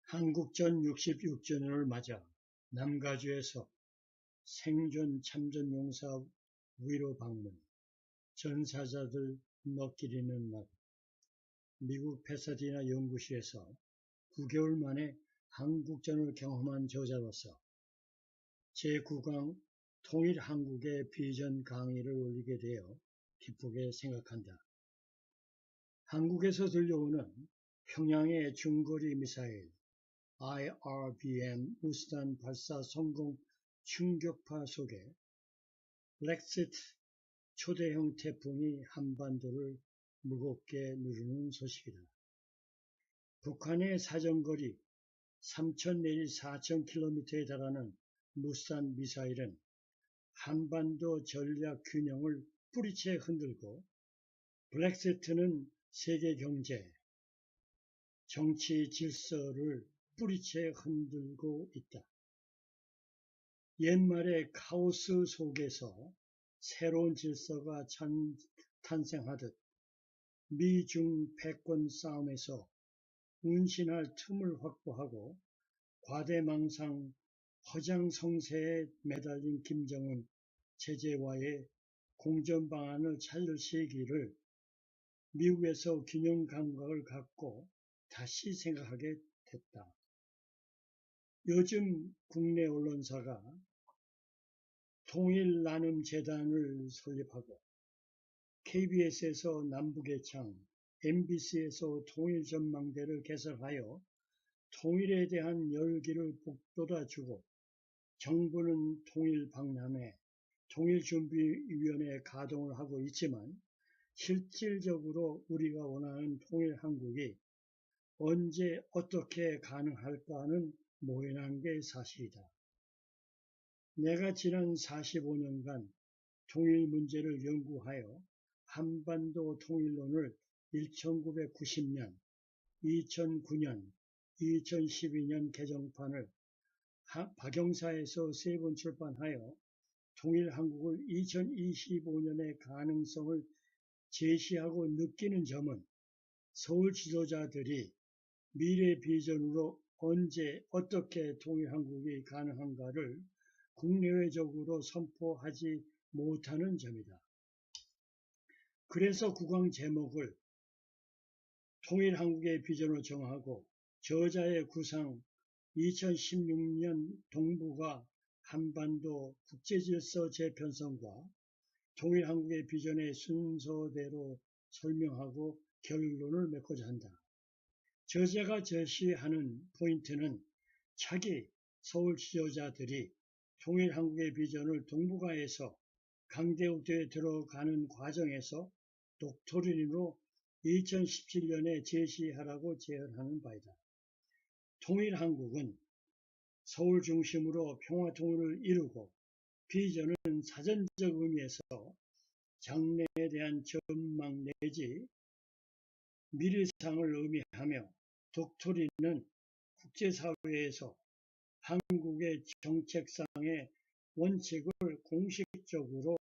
한국전 66주년을 맞아 남가주에서 생존 참전용사 위로 방문, 전사자들 먹기리는 날. 미국 패사디나 연구실에서 9개월 만에 한국전을 경험한 저자로서 제9강 통일 한국의 비전 강의를 올리게 되어 기쁘게 생각한다. 한국에서 들려오는 평양의 중거리 미사일 IRBM 무수단 발사 성공 충격파 속에 렉시트 초대형 태풍이 한반도를 무겁게 누르는 소식이다. 북한의 사정거리 3,000 내지 4,000km에 달하는 무수단 미사일은 한반도 전략 균형을 뿌리채 흔들고 렉시트는 세계 경제, 정치 질서를 뿌리채 흔들고 있다. 옛말의 카오스 속에서 새로운 질서가 탄생하듯 미중 패권 싸움에서 운신할 틈을 확보하고 과대망상 허장성세에 매달린 김정은 체제와의 공전 방안을 찾을 시기를 미국에서 균형 감각을 갖고 다시 생각하게 됐다. 요즘 국내 언론사가 통일나눔재단을 설립하고 KBS에서 남북의 창, MBC에서 통일전망대를 개설하여 통일에 대한 열기를 북돋아주고 정부는 통일박람회, 통일준비위원회 가동을 하고 있지만 실질적으로 우리가 원하는 통일한국이 언제 어떻게 가능할까 하는 모호한 게 사실이다. 내가 지난 45년간 통일 문제를 연구하여 한반도 통일론을 1990년, 2009년, 2012년 개정판을 박영사에서 3번 출판하여 통일한국을 2025년의 가능성을 제시하고 느끼는 점은 서울 지도자들이 미래 비전으로 언제 어떻게 통일한국이 가능한가를 국내외적으로 선포하지 못하는 점이다. 그래서 9강 제목을 통일한국의 비전으로 정하고 저자의 구상 2016년 동북아 한반도 국제질서 재편성과 통일한국의 비전의 순서대로 설명하고 결론을 맺고자 한다. 저자가 제시하는 포인트는 차기 서울 지도자들이 통일한국의 비전을 동북아에서 강대국대에 들어가는 과정에서 독트린으로 2017년에 제시하라고 제언하는 바이다. 통일한국은 서울 중심으로 평화통일을 이루고 비전은 사전적 의미에서 장래에 대한 전망 내지 미래상을 의미하며 독트린은 국제사회에서 한국의 정책상의 원칙을 공식적으로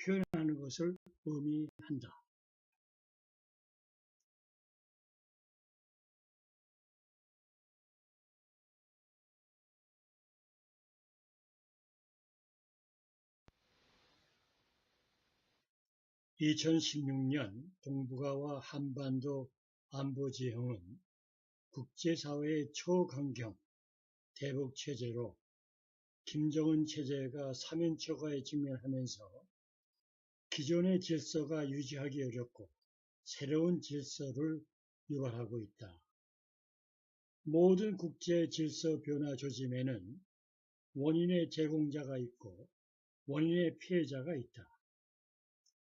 표현하는 것을 의미한다. (2016년) 동북아와 한반도 안보지형은 국제사회의 초강경 대북체제로 김정은 체제가 3인초가에 직면하면서 기존의 질서가 유지하기 어렵고 새로운 질서를 유발하고 있다. 모든 국제 질서 변화 조짐에는 원인의 제공자가 있고 원인의 피해자가 있다.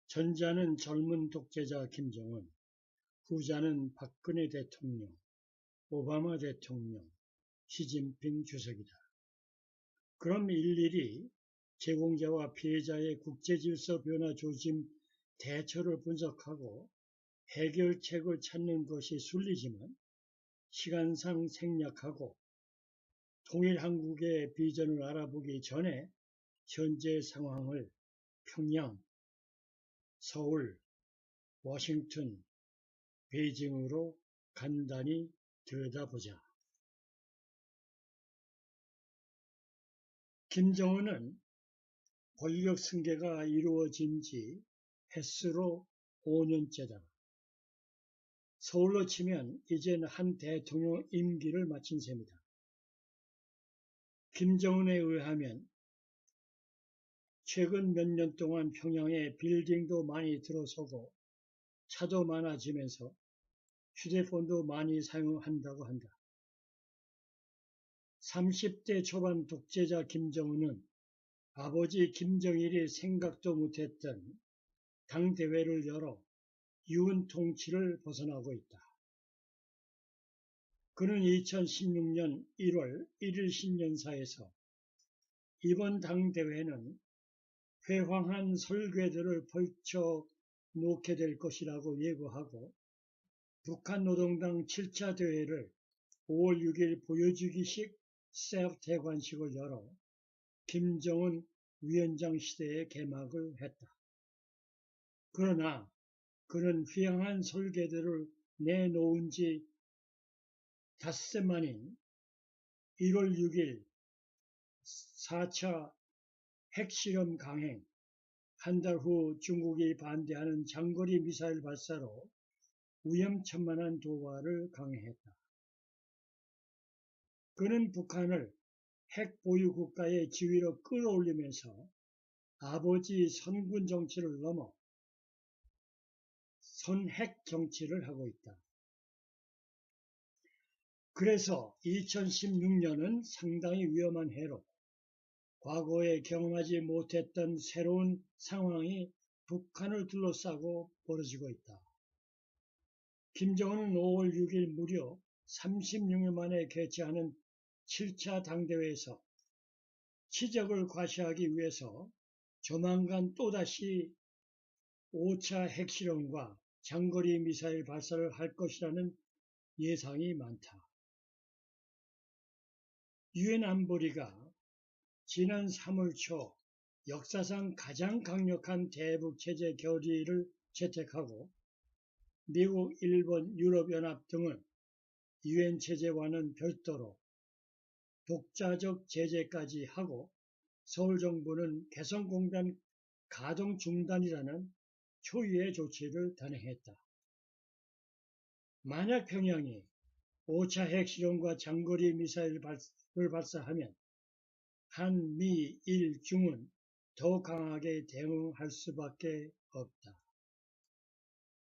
전자는 젊은 독재자 김정은, 후자는 박근혜 대통령, 오바마 대통령, 시진핑 주석이다. 그럼 일일이 제공자와 피해자의 국제질서 변화 조짐 대처를 분석하고 해결책을 찾는 것이 순리지만 시간상 생략하고 통일한국의 비전을 알아보기 전에 현재 상황을 평양, 서울, 워싱턴, 베이징으로 간단히 들여다보자. 김정은은 권력 승계가 이루어진 지 햇수로 5년째다. 서울로 치면 이제는 한 대통령 임기를 마친 셈이다. 김정은에 의하면 최근 몇 년 동안 평양에 빌딩도 많이 들어서고 차도 많아지면서 휴대폰도 많이 사용한다고 한다. 30대 초반 독재자 김정은은 아버지 김정일이 생각도 못했던 당대회를 열어 유은 통치를 벗어나고 있다. 그는 2016년 1월 1일 신년사에서 이번 당대회는 회황한 설괴들을 펼쳐 놓게 될 것이라고 예고하고 북한 노동당 7차 대회를 5월 6일 보여주기식 대관식을 열어 김정은 위원장 시대의 개막을 했다. 그러나 그는 휘황한 설계들을 내놓은 지 닷새 만인 1월 6일 4차 핵실험 강행, 한 달 후 중국이 반대하는 장거리 미사일 발사로 위험천만한 도발을 강행했다. 그는 북한을 핵 보유 국가의 지위로 끌어올리면서 아버지 선군 정치를 넘어 선핵 정치를 하고 있다. 그래서 2016년은 상당히 위험한 해로 과거에 경험하지 못했던 새로운 상황이 북한을 둘러싸고 벌어지고 있다. 김정은은 5월 6일 무려 36년 만에 개최하는 7차 당대회에서 치적을 과시하기 위해서 조만간 또다시 5차 핵실험과 장거리 미사일 발사를 할 것이라는 예상이 많다. 유엔 안보리가 지난 3월 초 역사상 가장 강력한 대북체제 결의를 채택하고 미국, 일본, 유럽연합 등은 유엔 체제와는 별도로 독자적 제재까지 하고 서울정부는 개성공단 가동 중단이라는 초유의 조치를 단행했다. 만약 평양이 5차 핵실험과 장거리 미사일을 발사하면 한, 미, 일, 중은 더 강하게 대응할 수밖에 없다.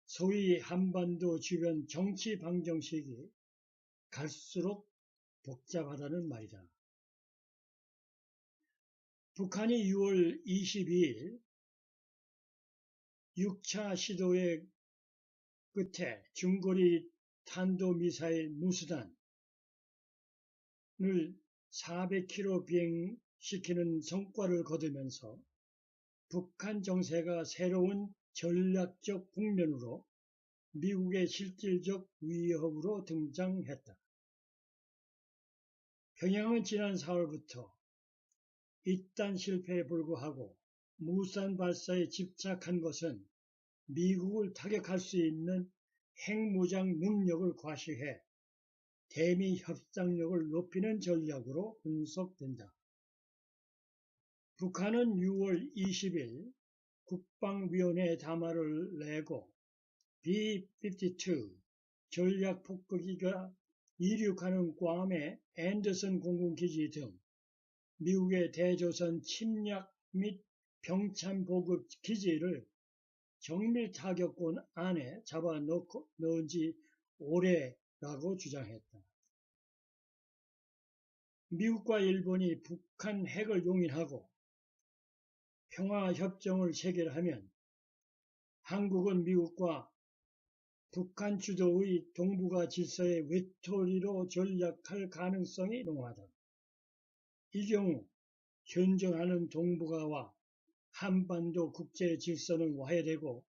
소위 한반도 주변 정치 방정식이 갈수록 복잡하다는 말이다. 북한이 6월 22일 6차 시도의 끝에 중거리 탄도미사일 무수단을 400km 비행시키는 성과를 거두면서 북한 정세가 새로운 전략적 국면으로 미국의 실질적 위협으로 등장했다. 평양은 지난 4월부터 이딴 실패에 불구하고 무수단 발사에 집착한 것은 미국을 타격할 수 있는 핵무장 능력을 과시해 대미 협상력을 높이는 전략으로 분석된다. 북한은 6월 20일 국방위원회에 담화를 내고 B-52 전략 폭격기가 이륙하는 괌의 앤더슨 공군기지 등 미국의 대조선 침략 및 병참 보급 기지를 정밀 타격권 안에 잡아넣은 지 오래라고 주장했다. 미국과 일본이 북한 핵을 용인하고 평화협정을 체결하면 한국은 미국과 북한 주도의 동북아 질서의 외톨이로 전락할 가능성이 농후하다. 이 경우 현존하는 동북아와 한반도 국제 질서는 와해되고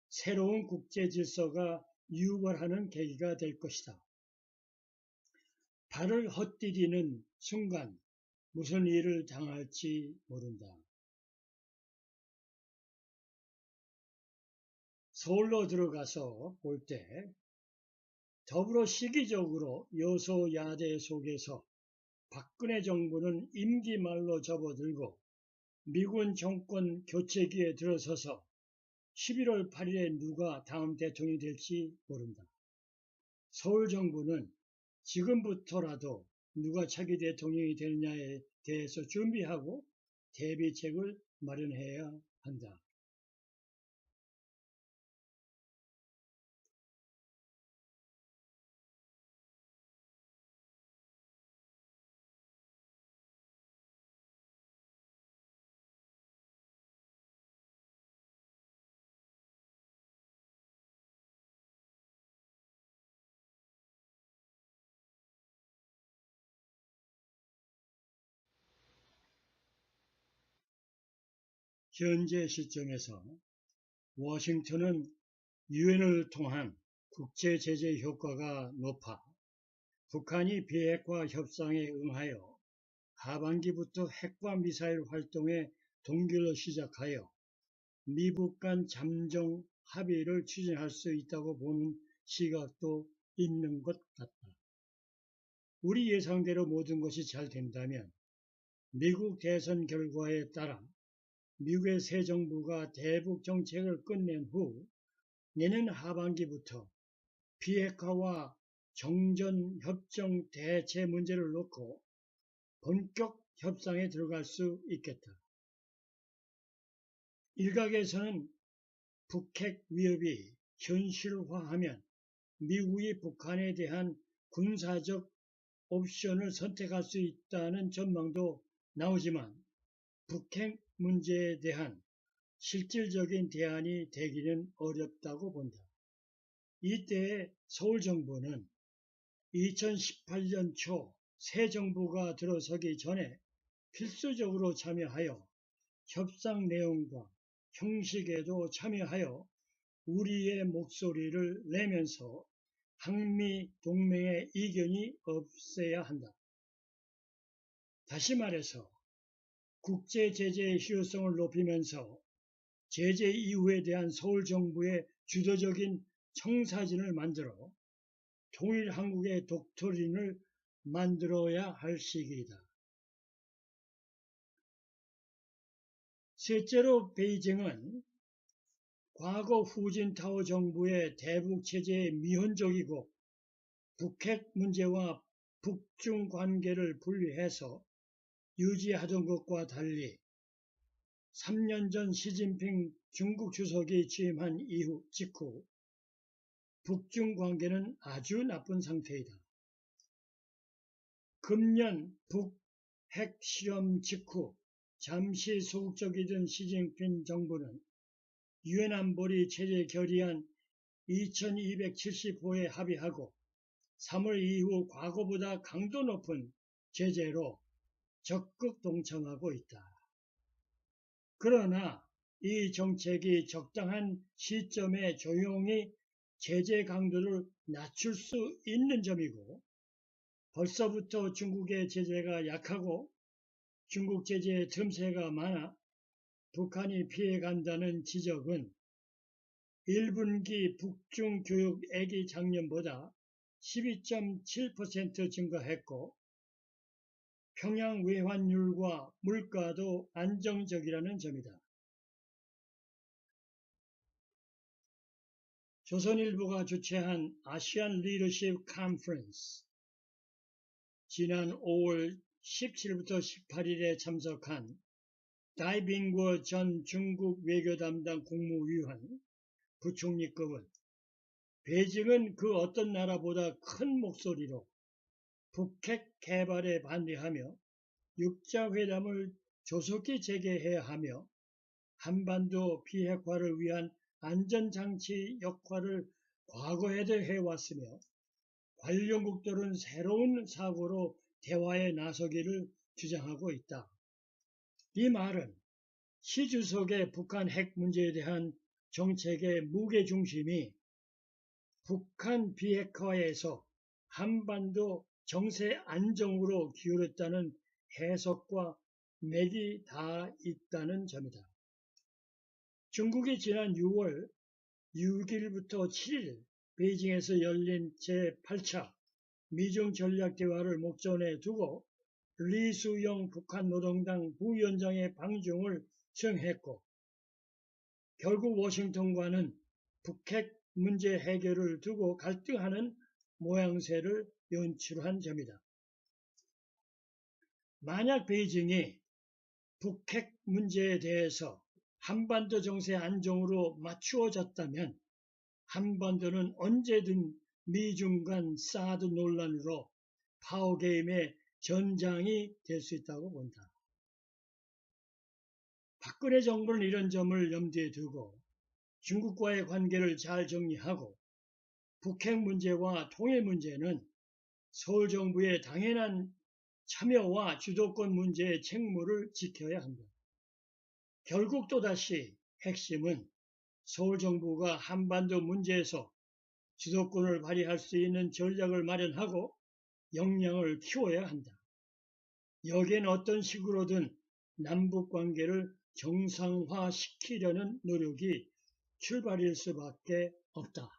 새로운 국제 질서가 유발하는 계기가 될 것이다. 발을 헛디디는 순간 무슨 일을 당할지 모른다. 서울로 들어가서 볼 때 더불어 시기적으로 여소야대 속에서 박근혜 정부는 임기 말로 접어들고 미군 정권 교체기에 들어서서 11월 8일에 누가 다음 대통령이 될지 모른다. 서울 정부는 지금부터라도 누가 차기 대통령이 되느냐에 대해서 준비하고 대비책을 마련해야 한다. 현재 시점에서 워싱턴은 유엔을 통한 국제 제재 효과가 높아 북한이 비핵화 협상에 응하여 하반기부터 핵과 미사일 활동에 동결로 시작하여 미북 간 잠정 합의를 추진할 수 있다고 보는 시각도 있는 것 같다. 우리 예상대로 모든 것이 잘 된다면 미국 대선 결과에 따라 미국의 새 정부가 대북 정책을 끝낸 후 내년 하반기부터 비핵화와 정전협정 대체 문제를 놓고 본격 협상에 들어갈 수 있겠다. 일각에서는 북핵 위협이 현실화하면 미국이 북한에 대한 군사적 옵션을 선택할 수 있다는 전망도 나오지만 북핵 문제에 대한 실질적인 대안이 되기는 어렵다고 본다. 이때에 서울 정부는 2018년 초 새 정부가 들어서기 전에 필수적으로 참여하여 협상 내용과 형식에도 참여하여 우리의 목소리를 내면서 한미 동맹의 이견이 없어야 한다. 다시 말해서 국제 제재의 실효성을 높이면서 제재 이후에 대한 서울 정부의 주도적인 청사진을 만들어 통일 한국의 독트린을 만들어야 할 시기이다. 셋째로 베이징은 과거 후진타오 정부의 대북 체제에 미온적이고 북핵 문제와 북중 관계를 분리해서 유지하던 것과 달리 3년 전 시진핑 중국 주석이 취임한 직후 북중 관계는 아주 나쁜 상태이다. 금년 북핵 실험 직후 잠시 소극적이던 시진핑 정부는 유엔 안보리 체제 결의안 2270호에 합의하고 3월 이후 과거보다 강도 높은 제재로 적극 동참하고 있다. 그러나 이 정책이 적당한 시점에 조용히 제재 강도를 낮출 수 있는 점이고 벌써부터 중국의 제재가 약하고 중국 제재의 틈새가 많아 북한이 피해간다는 지적은 1분기 북중 교육액이 작년보다 12.7% 증가했고 평양 외환율과 물가도 안정적이라는 점이다. 조선일보가 주최한 아시안 리더십 컨퍼런스 지난 5월 17일부터 18일에 참석한 다이빙거 전 중국 외교담당 국무위원 부총리급은 베이징은 그 어떤 나라보다 큰 목소리로 북핵 개발에 반대하며 육자회담을 조속히 재개해야 하며 한반도 비핵화를 위한 안전장치 역할을 과거에도 해왔으며 관련국들은 새로운 사고로 대화에 나서기를 주장하고 있다. 이 말은 시 주석의 북한 핵 문제에 대한 정책의 무게중심이 북한 비핵화에서 한반도 정세 안정으로 기울였다는 해석과 맥이 다 있다는 점이다. 중국이 지난 6월 6일부터 7일 베이징에서 열린 제8차 미중 전략대화를 목전에 두고 리수영 북한노동당 부위원장의 방중을 수행했고 결국 워싱턴과는 북핵 문제 해결을 두고 갈등하는 모양새를 연출한 점이다. 만약 베이징이 북핵 문제에 대해서 한반도 정세 안정으로 맞추어졌다면 한반도는 언제든 미중 간 사드 논란으로 파워게임의 전장이 될 수 있다고 본다. 박근혜 정부는 이런 점을 염두에 두고 중국과의 관계를 잘 정리하고 북핵 문제와 통일 문제는 서울 정부의 당연한 참여와 주도권 문제의 책무를 지켜야 한다. 결국 또다시 핵심은 서울 정부가 한반도 문제에서 주도권을 발휘할 수 있는 전략을 마련하고 역량을 키워야 한다. 여기엔 어떤 식으로든 남북관계를 정상화시키려는 노력이 출발일 수밖에 없다.